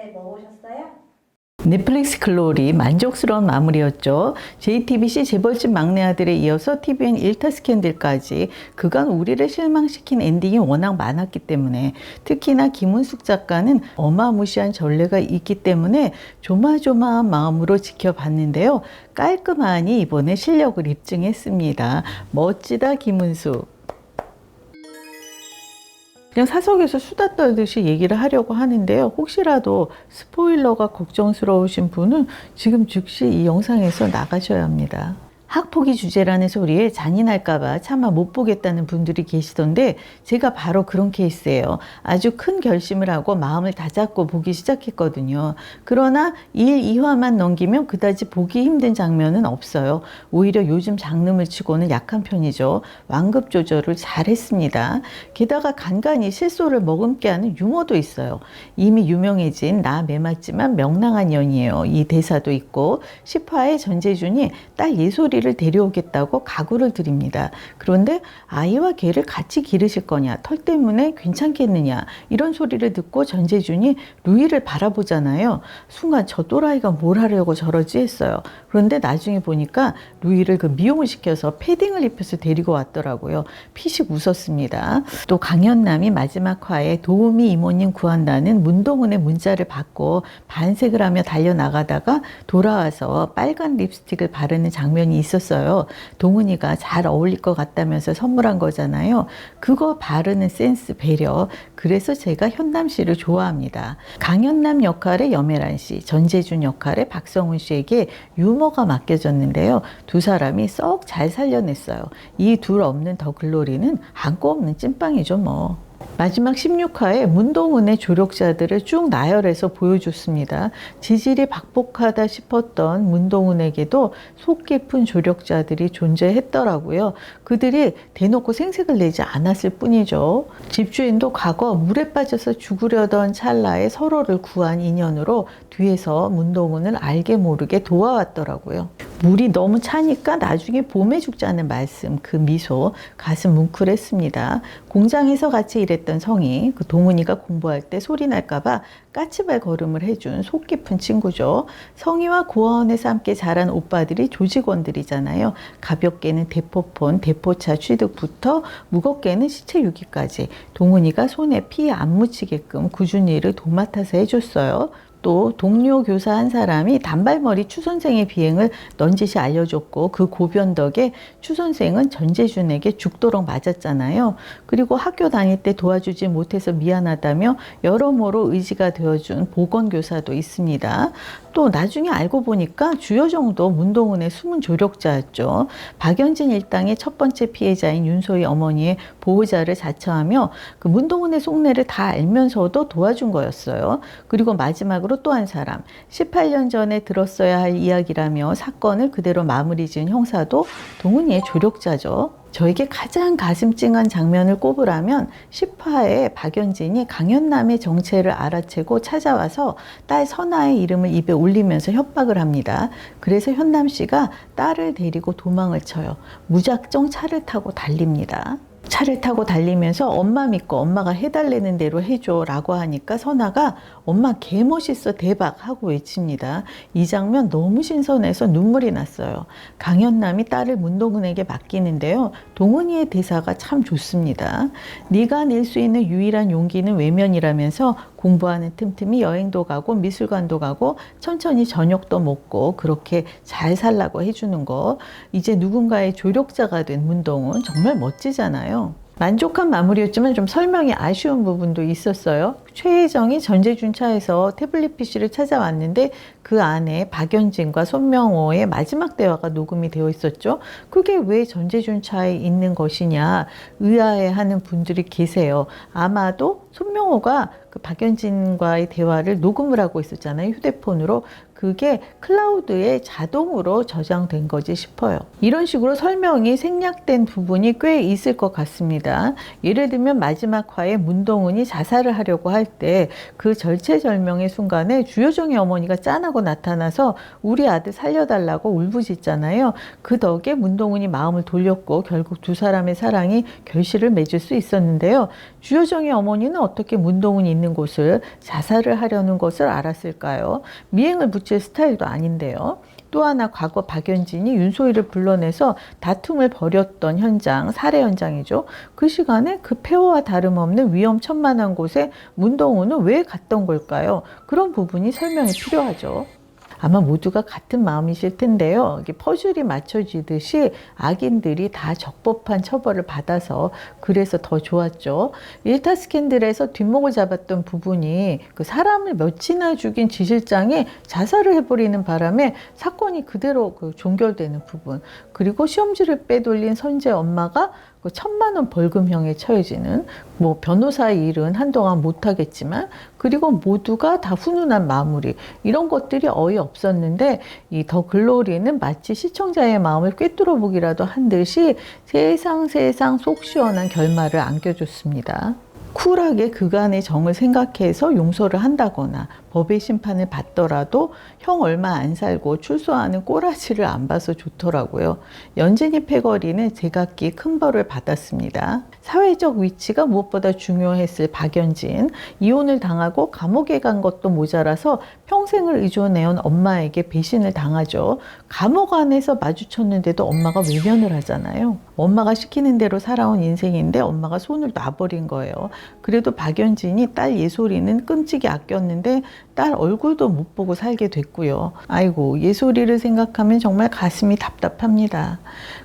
네, 뭐 보셨어요? 넷플릭스 글로리 만족스러운 마무리였죠. JTBC 재벌집 막내 아들에 이어서 TVN 일타 스캔들까지 그간 우리를 실망시킨 엔딩이 워낙 많았기 때문에, 특히나 김은숙 작가는 어마무시한 전례가 있기 때문에 조마조마한 마음으로 지켜봤는데요. 깔끔하니 이번에 실력을 입증했습니다. 멋지다 김은숙. 그냥 사석에서 수다 떨듯이 얘기를 하려고 하는데요. 혹시라도 스포일러가 걱정스러우신 분은 지금 즉시 이 영상에서 나가셔야 합니다. 학폭이 주제라는 소리에 잔인할까봐 차마 못 보겠다는 분들이 계시던데, 제가 바로 그런 케이스예요. 아주 큰 결심을 하고 마음을 다잡고 보기 시작했거든요. 그러나 1, 2화만 넘기면 그다지 보기 힘든 장면은 없어요. 오히려 요즘 장르물 치고는 약한 편이죠. 완급 조절을 잘 했습니다. 게다가 간간히 실소를 머금게 하는 유머도 있어요. 이미 유명해진 나 매맞지만 명랑한 년이에요, 이 대사도 있고, 10화에 전재준이 딸 예솔이를 데려오겠다고 각오를 드립니다. 그런데 아이와 개를 같이 기르실 거냐, 털 때문에 괜찮겠느냐, 이런 소리를 듣고 전재준이 루이를 바라보잖아요. 순간 저 또라이가 뭘 하려고 저러지 했어요. 그런데 나중에 보니까 루이를 미용을 시켜서 패딩을 입혀서 데리고 왔더라고요. 피식 웃었습니다. 또 강현남이 마지막 화에 도우미 이모님 구한다는 문동은의 문자를 받고 반색을 하며 달려나가다가 돌아와서 빨간 립스틱을 바르는 장면이 있었어요. 동은이가 잘 어울릴 것 같다면서 선물한 거잖아요. 그거 바르는 센스, 배려. 그래서 제가 현남 씨를 좋아합니다. 강현남 역할의 염혜란 씨, 전재준 역할의 박성훈 씨에게 유머가 맡겨졌는데요. 두 사람이 썩 잘 살려냈어요. 이 둘 없는 더 글로리는 한코 없는 찐빵이죠 뭐. 마지막 16화에 문동은의 조력자들을 쭉 나열해서 보여줬습니다. 지질이 박복하다 싶었던 문동은에게도 속 깊은 조력자들이 존재했더라고요. 그들이 대놓고 생색을 내지 않았을 뿐이죠. 집주인도 과거 물에 빠져서 죽으려던 찰나에 서로를 구한 인연으로 뒤에서 문동은을 알게 모르게 도와왔더라고요. 물이 너무 차니까 나중에 봄에 죽자는 말씀, 그 미소, 가슴 뭉클했습니다. 공장에서 같이 일했던 성희, 그 동은이가 공부할 때 소리 날까봐 까치발 걸음을 해준 속 깊은 친구죠. 성희와 고아원에서 함께 자란 오빠들이 조직원들이잖아요. 가볍게는 대포폰, 대포차 취득부터 무겁게는 시체 유기까지 동은이가 손에 피 안 묻히게끔 꾸준히 일을 도맡아서 해줬어요. 또 동료 교사 한 사람이 단발머리 추 선생의 비행을 넌지시 알려줬고, 그 고변 덕에 추 선생은 전재준에게 죽도록 맞았잖아요. 그리고 학교 다닐 때 도와주지 못해서 미안하다며 여러모로 의지가 되어준 보건교사도 있습니다. 또 나중에 알고 보니까 주여정도 문동은의 숨은 조력자였죠. 박연진 일당의 첫 번째 피해자인 윤소희 어머니의 보호자를 자처하며 그 문동은의 속내를 다 알면서도 도와준 거였어요. 그리고 마지막으로 또 한 사람, 18년 전에 들었어야 할 이야기라며 사건을 그대로 마무리 지은 형사도 동은이의 조력자죠. 저에게 가장 가슴 찡한 장면을 꼽으라면 10화에 박연진이 강현남의 정체를 알아채고 찾아와서 딸 선아의 이름을 입에 올리면서 협박을 합니다. 그래서 현남 씨가 딸을 데리고 도망을 쳐요. 무작정 차를 타고 달립니다. 차를 타고 달리면서 엄마 믿고 엄마가 해달라는 대로 해줘 라고 하니까 선아가 엄마 개멋있어 대박 하고 외칩니다. 이 장면 너무 신선해서 눈물이 났어요. 강현남이 딸을 문동은에게 맡기는데요. 동은이의 대사가 참 좋습니다. 네가 낼 수 있는 유일한 용기는 외면이라면서 공부하는 틈틈이 여행도 가고 미술관도 가고 천천히 저녁도 먹고 그렇게 잘 살라고 해주는 거. 이제 누군가의 조력자가 된 문동은 정말 멋지잖아요. 만족한 마무리였지만 좀 설명이 아쉬운 부분도 있었어요. 최혜정이 전재준 차에서 태블릿 PC를 찾아왔는데 그 안에 박연진과 손명호의 마지막 대화가 녹음이 되어 있었죠. 그게 왜 전재준 차에 있는 것이냐 의아해하는 분들이 계세요. 아마도 손명호가 그 박연진과의 대화를 녹음을 하고 있었잖아요, 휴대폰으로. 그게 클라우드에 자동으로 저장된 거지 싶어요. 이런 식으로 설명이 생략된 부분이 꽤 있을 것 같습니다. 예를 들면 마지막 화에 문동은이 자살을 하려고 할 할 때 그 절체절명의 순간에 주효정의 어머니가 짠하고 나타나서 우리 아들 살려달라고 울부짖잖아요. 그 덕에 문동은이 마음을 돌렸고 결국 두 사람의 사랑이 결실을 맺을 수 있었는데요. 주효정의 어머니는 어떻게 문동은이 있는 곳을 자살을 하려는 것을 알았을까요? 미행을 붙일 스타일도 아닌데요. 또 하나 과거 박연진이 윤소희를 불러내서 다툼을 벌였던 현장, 살해 현장이죠. 그 시간에 그 폐허와 다름없는 위험천만한 곳에 문동은은 왜 갔던 걸까요? 그런 부분이 설명이 필요하죠. 아마 모두가 같은 마음이실 텐데요. 이게 퍼즐이 맞춰지듯이 악인들이 다 적법한 처벌을 받아서 그래서 더 좋았죠. 일타 스캔들에서 뒷목을 잡았던 부분이 그 사람을 몇이나 죽인 지 실장이 자살을 해버리는 바람에 사건이 그대로 종결되는 부분, 그리고 시험지를 빼돌린 선재 엄마가 그 1,000만 원 벌금형에 처해지는, 뭐 변호사의 일은 한동안 못하겠지만, 그리고 모두가 다 훈훈한 마무리, 이런 것들이 어이없었는데 이 더 글로리는 마치 시청자의 마음을 꿰뚫어 보기라도 한 듯이 세상 속 시원한 결말을 안겨줬습니다. 쿨하게 그간의 정을 생각해서 용서를 한다거나 법의 심판을 받더라도 형 얼마 안 살고 출소하는 꼬라지를 안 봐서 좋더라고요. 연진이 패거리는 제각기 큰 벌을 받았습니다. 사회적 위치가 무엇보다 중요했을 박연진, 이혼을 당하고 감옥에 간 것도 모자라서 평생을 의존해온 엄마에게 배신을 당하죠. 감옥 안에서 마주쳤는데도 엄마가 외면을 하잖아요. 엄마가 시키는 대로 살아온 인생인데 엄마가 손을 놔버린 거예요. 그래도 박연진이 딸 예솔이는 끔찍이 아꼈는데 딸 얼굴도 못 보고 살게 됐고요. 아이고, 예솔이를 생각하면 정말 가슴이 답답합니다.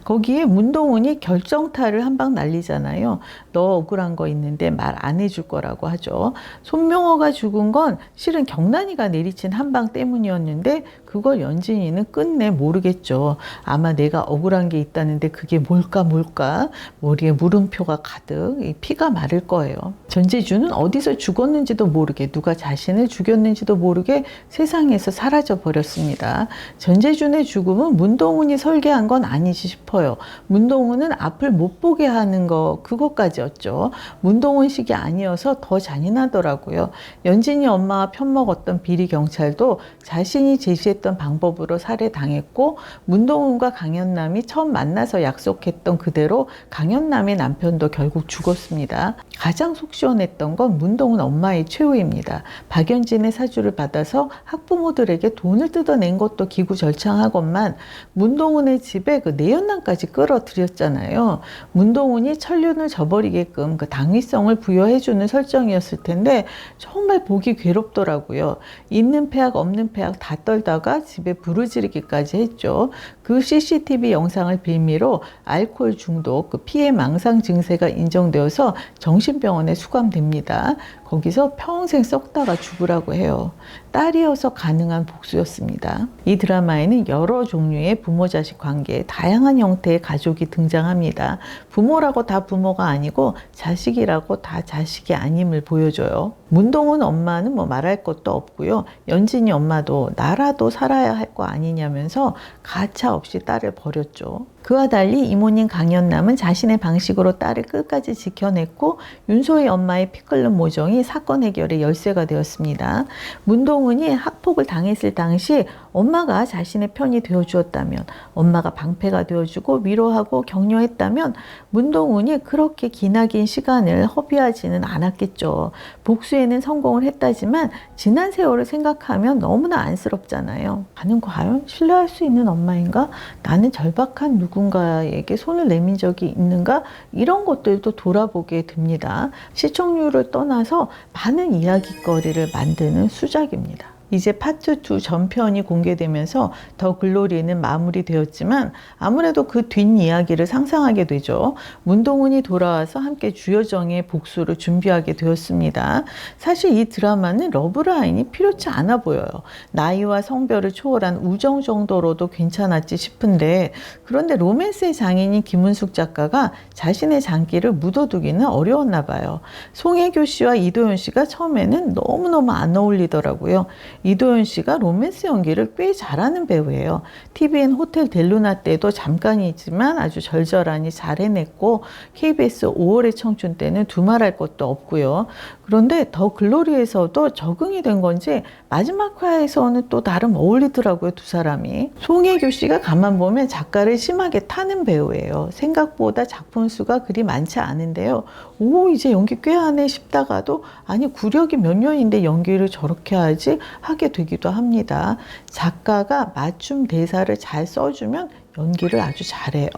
거기에 문동은이 결정타를 한 방 날리잖아요. 너 억울한 거 있는데 말 안 해줄 거라고 하죠. 손명호가 죽은 건 실은 경란이가 내리친 한 방 때문이었는데 그걸 연진이는 끝내 모르겠죠. 아마 내가 억울한 게 있다는데 그게 뭘까 머리에 물음표가 가득, 피가 마를 거예요. 전재준은 어디서 죽었는지도 모르게, 누가 자신을 죽였는지도 모르게 세상에서 사라져 버렸습니다. 전재준의 죽음은 문동은이 설계한 건 아니지 싶어요. 문동은은 앞을 못 보게 하는 거, 그것까지였죠. 문동은식이 아니어서 더 잔인하더라고요. 연진이 엄마와 편먹었던 비리 경찰도 자신이 제시했던 방법으로 살해당했고, 문동은과 강연남이 처음 만나서 약속했던 그대로 강연남의 남편도 결국 죽었습니다. 가장 속 시원했던 건 문동은 엄마의 최후입니다. 박연진의 사주를 받아서 학부모들에게 돈을 뜯어낸 것도 기구절창하건만 문동은의 집에 그 내연남까지 끌어들였잖아요. 문동은이 천륜을 저버리게끔 그 당위성을 부여해주는 설정이었을 텐데 정말 보기 괴롭더라고요. 있는 폐악 없는 폐악 다 떨다가 집에 불을 지르기까지 했죠. 그 CCTV 영상을 빌미로 알코올 중독, 그 피해 망상 증세가 인정되어서 정신병원에 수감됩니다. 거기서 평생 썩다가 죽으라고 해요. 딸이어서 가능한 복수였습니다. 이 드라마에는 여러 종류의 부모-자식 관계, 다양한 형태의 가족이 등장합니다. 부모라고 다 부모가 아니고 자식이라고 다 자식이 아님을 보여줘요. 문동은 엄마는 뭐 말할 것도 없고요. 연진이 엄마도 나라도 살아야 할 거 아니냐면서 가차 없이 딸을 버렸죠. 그와 달리 이모님 강연남은 자신의 방식으로 딸을 끝까지 지켜냈고 윤소희 엄마의 피 끓는 모정이 사건 해결의 열쇠가 되었습니다. 문동은이 학폭을 당했을 당시 엄마가 자신의 편이 되어주었다면, 엄마가 방패가 되어주고 위로하고 격려했다면 문동은이 그렇게 기나긴 시간을 허비하지는 않았겠죠. 복수에는 성공을 했다지만 지난 세월을 생각하면 너무나 안쓰럽잖아요. 나는 과연 신뢰할 수 있는 엄마인가? 나는 절박한 누군가에게 손을 내민 적이 있는가? 이런 것들도 돌아보게 됩니다. 시청률을 떠나서 많은 이야기거리를 만드는 수작입니다. 이제 파트 2 전편이 공개되면서 더 글로리는 마무리되었지만 아무래도 그 뒷이야기를 상상하게 되죠. 문동은이 돌아와서 함께 주여정의 복수를 준비하게 되었습니다. 사실 이 드라마는 러브라인이 필요치 않아 보여요. 나이와 성별을 초월한 우정 정도로도 괜찮았지 싶은데, 그런데 로맨스의 장인인 김은숙 작가가 자신의 장기를 묻어두기는 어려웠나 봐요. 송혜교 씨와 이도현 씨가 처음에는 너무너무 안 어울리더라고요. 이도현 씨가 로맨스 연기를 꽤 잘하는 배우예요. TVN 호텔 델루나 때도 잠깐이지만 아주 절절하니 잘 해냈고 KBS 5월의 청춘 때는 두말할 것도 없고요. 그런데 더 글로리에서도 적응이 된 건지 마지막 화에서는 또 나름 어울리더라고요, 두 사람이. 송혜교 씨가 가만 보면 작가를 심하게 타는 배우예요. 생각보다 작품 수가 그리 많지 않은데요. 오, 이제 연기 꽤 하네 싶다가도 아니 구력이 몇 년인데 연기를 저렇게 하지 하게 되기도 합니다. 작가가 맞춤 대사를 잘 써주면 연기를 아주 잘해요.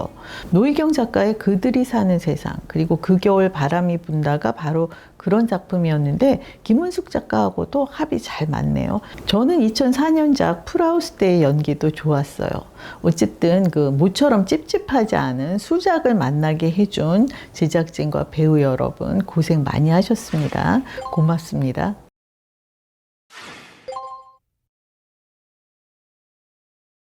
노희경 작가의 그들이 사는 세상, 그리고 그 겨울 바람이 분다가 바로 그런 작품이었는데 김은숙 작가하고도 합이 잘 맞네요. 저는 2004년작 풀하우스 때의 연기도 좋았어요. 어쨌든 그 모처럼 찝찝하지 않은 수작을 만나게 해준 제작진과 배우 여러분 고생 많이 하셨습니다. 고맙습니다.